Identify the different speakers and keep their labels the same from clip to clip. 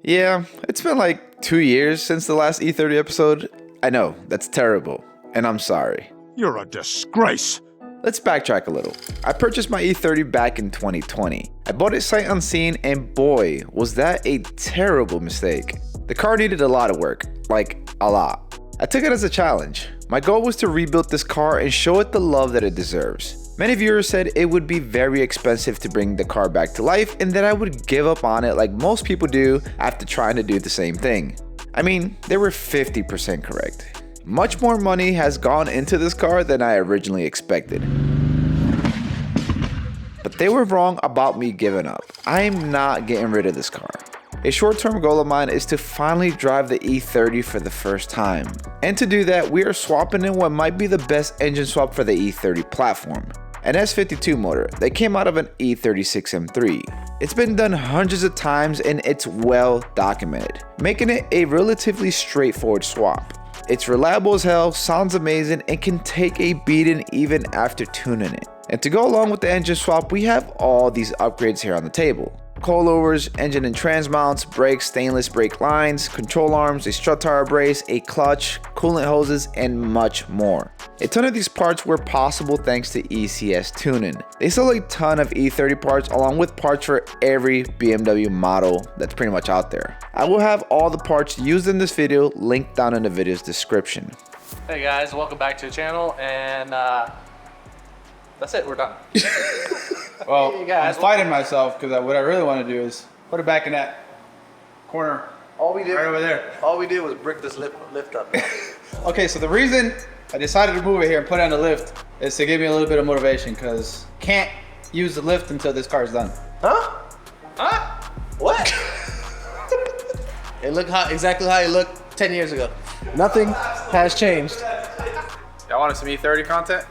Speaker 1: Yeah, it's been like 2 years since the last E30 episode. I know, that's terrible, and I'm sorry.
Speaker 2: You're a disgrace.
Speaker 1: Let's backtrack a little. I purchased my E30 back in 2020. I bought it sight unseen, and boy, was that a terrible mistake. The car needed a lot of work, like a lot. I took it as a challenge. My goal was to rebuild this car and show it the love that it deserves. Many viewers said it would be very expensive to bring the car back to life and that I would give up on it like most people do after trying to do the same thing. I mean, they were 50% correct. Much more money has gone into this car than I originally expected. But they were wrong about me giving up. I'm not getting rid of this car. A short-term goal of mine is to finally drive the E30 for the first time. And to do that, we are swapping in what might be the best engine swap for the E30 platform. An S52 motor that came out of an E36 M3. It's been done hundreds of times and it's well documented, making it a relatively straightforward swap. It's reliable as hell, sounds amazing, and can take a beating even after tuning it. And to go along with the engine swap, we have all these upgrades here on the table. Coilovers, engine and trans mounts, brakes, stainless brake lines, control arms, a strut tire brace, a clutch, coolant hoses, and much more. A ton of these parts were possible thanks to ECS tuning. They sell a ton of E30 parts along with parts for every BMW model that's pretty much out there. I will have all the parts used in this video linked down in the video's description.
Speaker 3: Hey guys, welcome back to the channel, and that's it, we're done.
Speaker 4: Well,
Speaker 3: Hey guys,
Speaker 4: I'm fighting myself because what I really want to do is put it back in that corner
Speaker 3: all we did,
Speaker 4: right over there.
Speaker 3: All we did was brick this lift up.
Speaker 4: Okay, so the reason I decided to move it here and put it on the lift is to give me a little bit of motivation because can't use the lift until this car is done.
Speaker 3: Huh? Huh? What? It looked exactly how it looked 10 years ago. Nothing has changed.
Speaker 4: Y'all want some E30 content?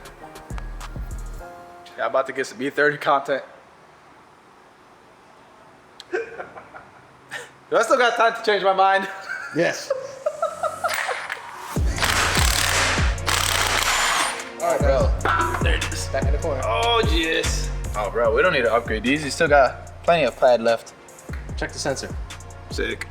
Speaker 4: Yeah, I'm about to get some E30 content. Do I still got time to change my mind?
Speaker 3: Yes. All right, bro. There it is. Back in the corner.
Speaker 4: Oh, yes. Oh, bro, we don't need to upgrade these. You still got plenty of plaid left.
Speaker 3: Check the sensor.
Speaker 4: Sick.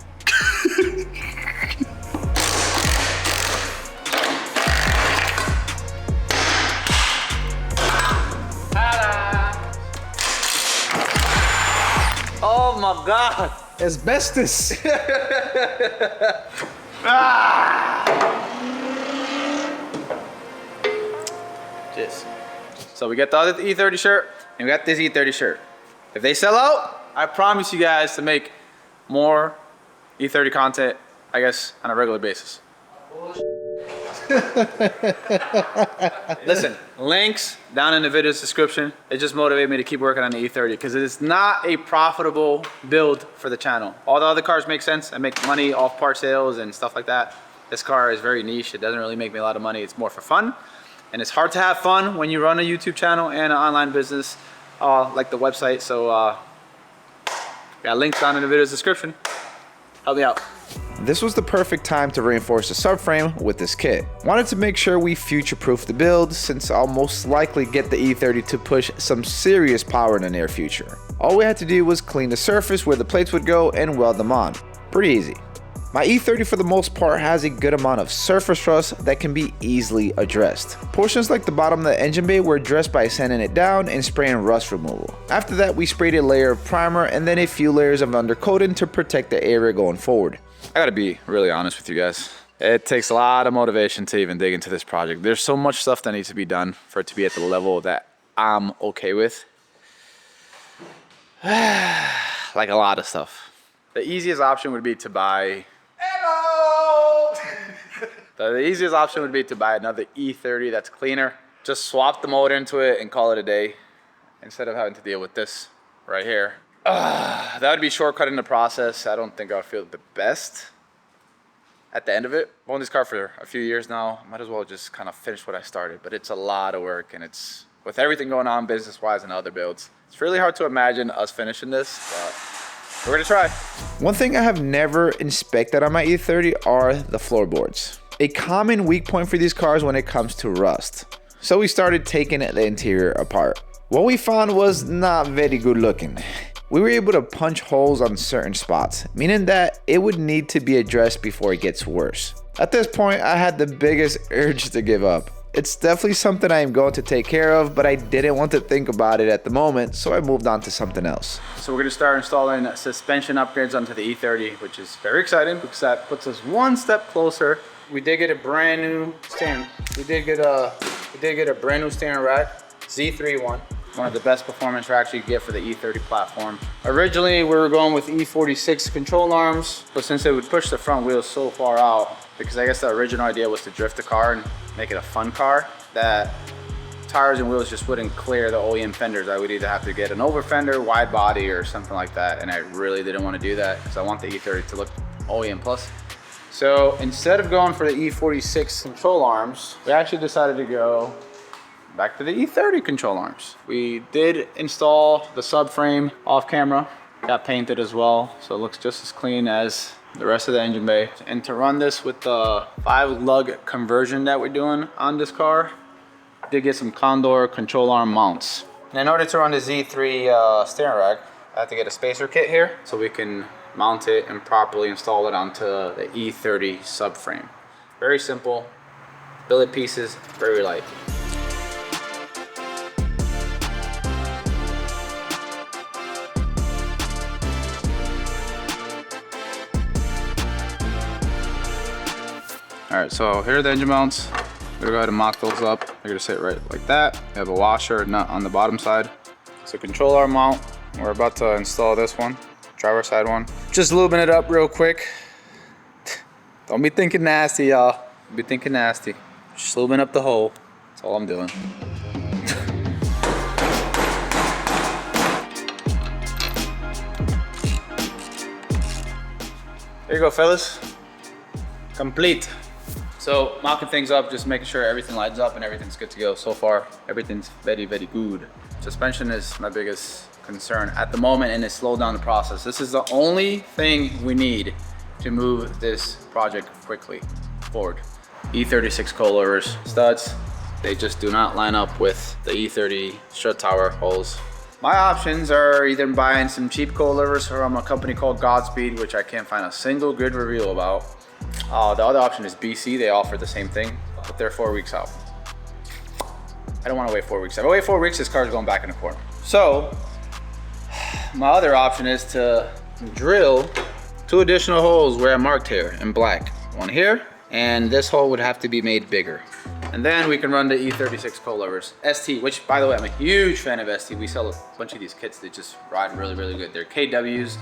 Speaker 3: Oh my God. Asbestos.
Speaker 4: Just. So we got the other E30 shirt and we got this E30 shirt. If they sell out, I promise you guys to make more E30 content, I guess, on a regular basis. Listen, links down in the video's description. It just motivated me to keep working on the E30 because it is not a profitable build for the channel. All the other cars make sense. I make money off part sales and stuff like that. This car is very niche. It doesn't really make me a lot of money. It's more for fun. And it's hard to have fun when you run a YouTube channel and an online business like the website. So got links down in the video's description. Help me out.
Speaker 1: This was the perfect time to reinforce the subframe with this kit. Wanted to make sure we future-proof the build since I'll most likely get the E30 to push some serious power in the near future. All we had to do was clean the surface where the plates would go and weld them on. Pretty easy. My E30 for the most part has a good amount of surface rust that can be easily addressed. Portions like the bottom of the engine bay were addressed by sanding it down and spraying rust removal. After that, we sprayed a layer of primer and then a few layers of undercoating to protect the area going forward.
Speaker 4: I gotta be really honest with you guys. It takes a lot of motivation to even dig into this project. There's so much stuff that needs to be done for it to be at the level that I'm okay with. Like a lot of stuff. The easiest option would be to buy... Hello! The easiest option would be to buy another E30 that's cleaner. Just swap the motor into it and call it a day instead of having to deal with this right here. That would be shortcutting the process. I don't think I would feel the best at the end of it. I've owned this car for a few years now. Might as well just kind of finish what I started, but it's a lot of work and it's with everything going on business-wise and other builds. It's really hard to imagine us finishing this, but we're gonna try.
Speaker 1: One thing I have never inspected on my E30 are the floorboards. A common weak point for these cars when it comes to rust. So we started taking the interior apart. What we found was not very good looking. we were able to punch holes on certain spots, meaning that it would need to be addressed before it gets worse. At this point, I had the biggest urge to give up. It's definitely something I am going to take care of, but I didn't want to think about it at the moment, so I moved on to something else.
Speaker 4: So we're gonna start installing suspension upgrades onto the E30, which is very exciting because that puts us one step closer. We did get a brand new steering. We did get a brand new steering rack, Z3 one of the best performance racks you can get for the E30 platform. Originally, we were going with E46 control arms, but since it would push the front wheels so far out, because I guess the original idea was to drift the car and make it a fun car, that tires and wheels just wouldn't clear the OEM fenders. I would either have to get an over fender, wide body, or something like that, and I really didn't want to do that because I want the E30 to look OEM plus. So instead of going for the E46 control arms, we actually decided to go back to the E30 control arms. We did install the subframe off camera, got painted as well, so it looks just as clean as the rest of the engine bay. And to run this with the 5 lug conversion that we're doing on this car, I did get some Condor control arm mounts. And in order to run the Z3 steering rack, I have to get a spacer kit here so we can mount it and properly install it onto the E30 subframe. Very simple, billet pieces, very light. All right, so here are the engine mounts. We're gonna go ahead and mock those up. They're gonna sit right like that. We have a washer nut on the bottom side. So control arm mount. We're about to install this one, driver side one. Just lubing it up real quick. Don't be thinking nasty, y'all. Don't be thinking nasty. Just lubing up the hole. That's all I'm doing. There you go, fellas. Complete. So mocking things up, just making sure everything lines up and everything's good to go. So far, everything's very, very good. Suspension is my biggest concern at the moment, and it slowed down the process. This is the only thing we need to move this project quickly forward. E36 Coilovers studs, they just do not line up with the E30 strut tower holes. My options are either buying some cheap coilovers from a company called Godspeed, which I can't find a single good review about. The other option is BC. They offer the same thing, but they're 4 weeks out. I don't want to wait 4 weeks. If I wait 4 weeks, this car's going back in the corner. So my other option is to drill 2 additional holes where I marked here in black. One here, and this hole would have to be made bigger. And then we can run the E36 Coilovers. ST, which by the way, I'm a huge fan of ST. We sell a bunch of these kits that just ride really, really good. They're KWs,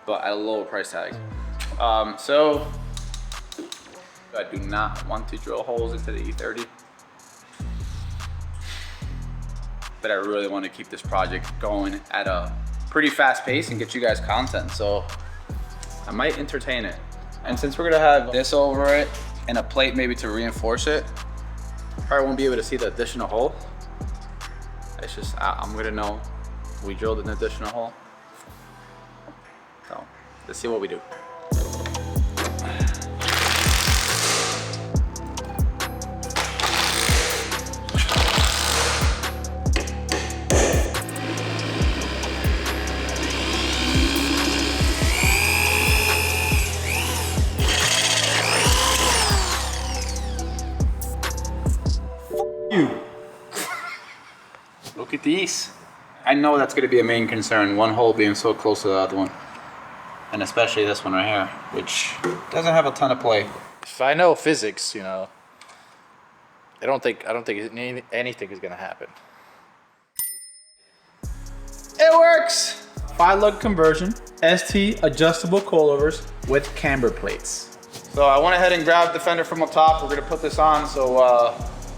Speaker 4: but at a lower price tag. So I do not want to drill holes into the E30. But I really want to keep this project going at a pretty fast pace and get you guys content. So I might entertain it. And since we're gonna have this over it and a plate maybe to reinforce it, probably won't be able to see the additional hole. It's just, I'm gonna know we drilled an additional hole. So let's see what we do. Look at these. I know that's gonna be a main concern, one hole being so close to the other one. And especially this one right here, which doesn't have a ton of play.
Speaker 5: If I know physics, you know, I don't think anything is gonna happen.
Speaker 4: It works! 5 lug conversion, ST adjustable coilovers with camber plates. So I went ahead and grabbed the fender from up top. We're gonna put this on so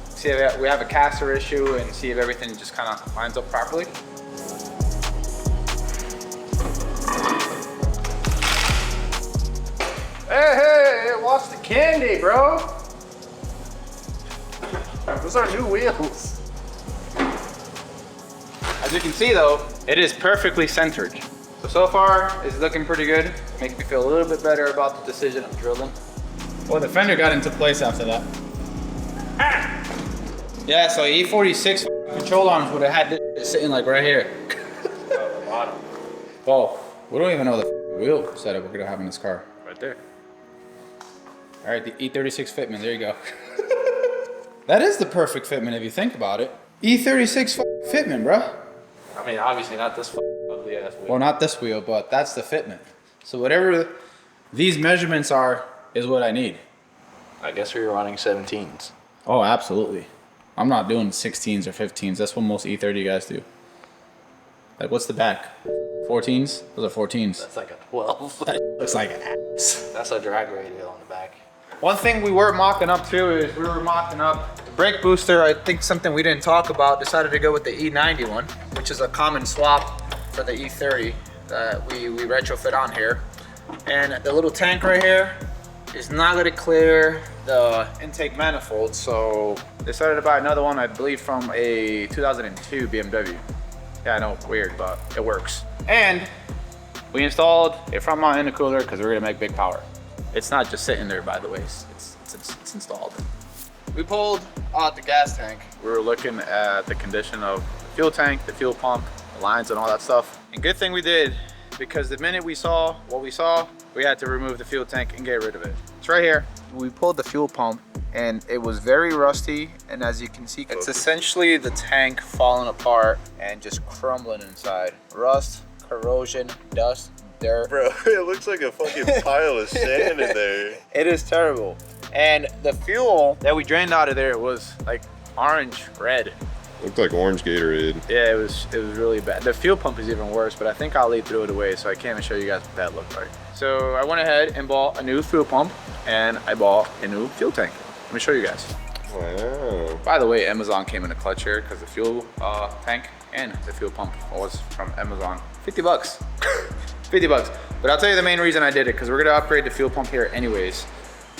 Speaker 4: see if we have a caster issue and see if everything just kind of lines up properly. Hey, watch the candy, bro. Those are new wheels. As you can see though, it is perfectly centered. So far, it's looking pretty good. Makes me feel a little bit better about the decision of drilling. Well, the fender got into place after that. Ah! Yeah, so E46 control arms would have had this sitting like right here. Well, we don't even know the wheel setup we're gonna have in this car. Right there. All right, the E36 fitment, there you go. That is the perfect fitment if you think about it. E36 fitment, bruh.
Speaker 5: I mean, obviously not this ugly ass wheel.
Speaker 4: Well, not this wheel, but that's the fitment. So whatever these measurements are is what I need.
Speaker 5: I guess we were running 17s.
Speaker 4: Oh, absolutely. I'm not doing 16s or 15s. That's what most E30 guys do. Like, what's the back? 14s? Those are 14s.
Speaker 5: That's like a 12.
Speaker 4: That looks like ass.
Speaker 5: That's a drag radial on the back.
Speaker 4: One thing we were mocking up too is we were mocking up the brake booster. I think something we didn't talk about, decided to go with the E90 one, which is a common swap for the E30 that we retrofit on here. And the little tank right here is not gonna clear the intake manifold, so decided to buy another one, I believe from a 2002 BMW. Yeah, I know, weird, but it works. And we installed a front mount intercooler because we're gonna make big power. It's not just sitting there, by the way, it's installed. We pulled out the gas tank. We were looking at the condition of the fuel tank, the fuel pump, the lines and all that stuff. And good thing we did, because the minute we saw what we saw, we had to remove the fuel tank and get rid of it. It's right here. We pulled the fuel pump and it was very rusty, and as you can see, it's essentially the tank falling apart and just crumbling inside. Rust, corrosion, dust, dirt.
Speaker 6: Bro, it looks like a fucking pile of sand in there.
Speaker 4: It is terrible. And the fuel that we drained out of there was like orange red.
Speaker 6: Looked like orange Gatorade.
Speaker 4: Yeah, it was really bad. The fuel pump is even worse, but I think Ali threw it away, so I can't even show you guys what that looked like. So I went ahead and bought a new fuel pump, and I bought a new fuel tank. Let me show you guys.
Speaker 6: Wow.
Speaker 4: By the way, Amazon came in a clutch here because the fuel tank and the fuel pump was from Amazon. 50 bucks. 50 bucks. But I'll tell you the main reason I did it, because we're gonna upgrade the fuel pump here anyways.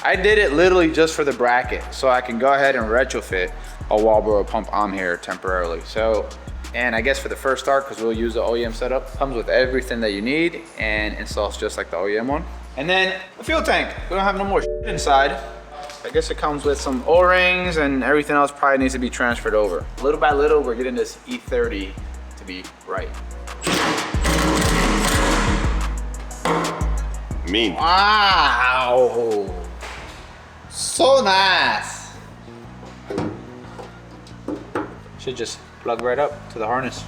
Speaker 4: I did it literally just for the bracket, so I can go ahead and retrofit a Walbro pump on here temporarily. So, and I guess for the first start, because we'll use the OEM setup, comes with everything that you need and installs just like the OEM one. And then the fuel tank, we don't have no more shit inside. I guess it comes with some O-rings, and everything else probably needs to be transferred over. Little by little, we're getting this E30 to be right.
Speaker 6: Mean.
Speaker 4: Wow, so nice. Should just plug right up to the harness.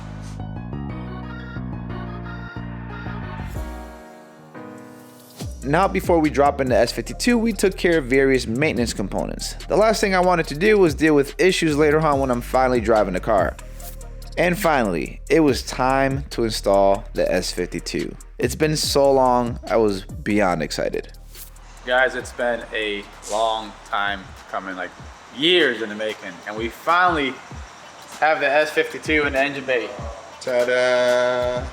Speaker 1: Now, before we drop into S52, we took care of various maintenance components. The last thing I wanted to do was deal with issues later on when I'm finally driving the car. And finally, it was time to install the S52. It's been so long, I was beyond excited.
Speaker 4: Guys, it's been a long time coming, like years in the making, and we finally have the S52 in the engine bay. Ta-da!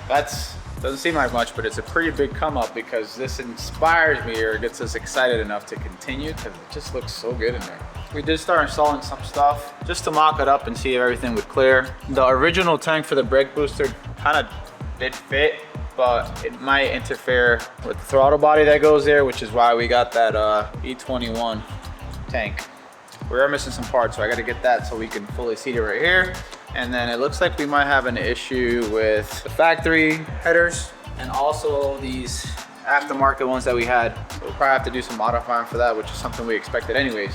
Speaker 4: Doesn't seem like much, but it's a pretty big come up because this inspires me, or gets us excited enough to continue, because it just looks so good in there. We did start installing some stuff just to mock it up and see if everything would clear. The original tank for the brake booster kind of did fit, but it might interfere with the throttle body that goes there, which is why we got that E21 tank. We are missing some parts, so I got to get that so we can fully seat it right here. And then it looks like we might have an issue with the factory headers and also these aftermarket ones that we had. So we'll probably have to do some modifying for that, which is something we expected anyways.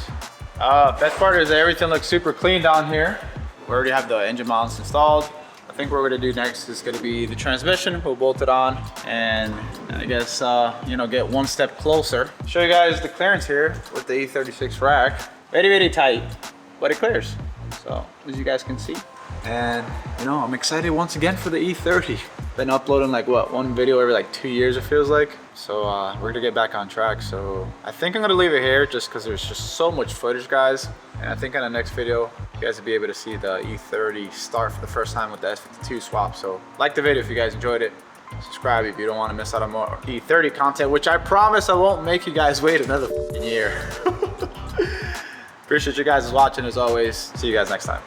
Speaker 4: Best part is that everything looks super clean down here. We already have the engine mounts installed. I think what we're gonna do next is gonna be the transmission. We'll bolt it on and I guess, you know, get one step closer. Show you guys the clearance here with the E36 rack. Very, very tight, but it clears. So as you guys can see. And you know, I'm excited once again for the E30. Been uploading like what, one video every like 2 years it feels like. So we're gonna get back on track. So I think I'm gonna leave it here just because there's just so much footage, guys. And I think in the next video, you guys will be able to see the E30 start for the first time with the S52 swap. So like the video if you guys enjoyed it. Subscribe if you don't want to miss out on more E30 content, which I promise I won't make you guys wait another year. Appreciate you guys watching as always. See you guys next time.